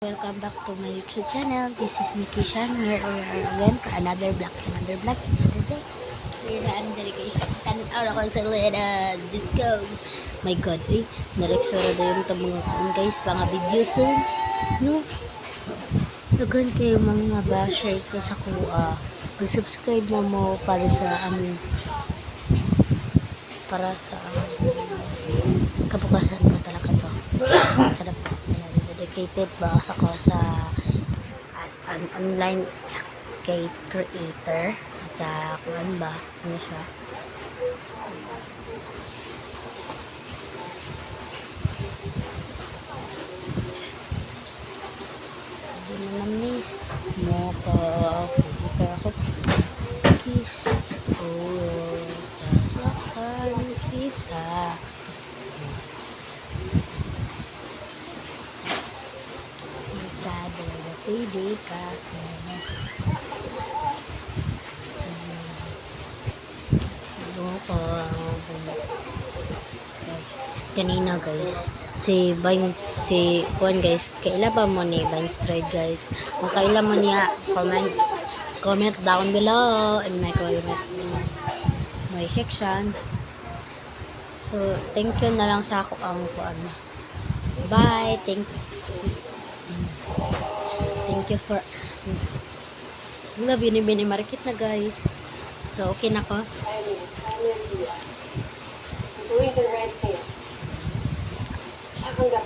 Welcome back to my YouTube channel. This is Nikki Shan. Here we are again for another vlog, another day. We're na guys. Tanaw ako sa Leda. Just go. My God, nareksura na yung mga guys, mga videos. No? Dagan kayo mga basher ko sa kuha. Mag-subscribe mo para sa amin. Para sa kabukasan ko talaga to. Dedicated ba ako sa as an online cake creator at kung ba ano siya. Hindi na miss mo ko ako kiss sasakan kita. Pwede ka. Kanina guys, si Juan guys, kailan ba mo ni Vine Stride guys? Kung kailan mo niya, comment down below in my section. So, thank you na lang sa ako ang kuan. Bye, thank you for bini market na guys. So okay na ko.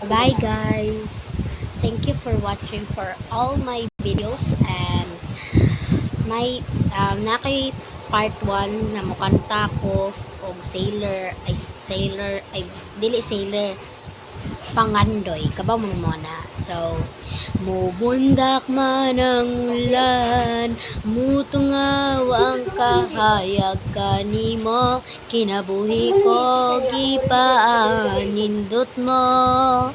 Bye guys. Thank you for watching for all my videos and my nakay part 1 na mukanta ko og sailor pangandoy kabaw mo na. So mubundak man ang ulan, mutungaw ang kahayag kanimo, kinabuhi ko gipaanindot mo.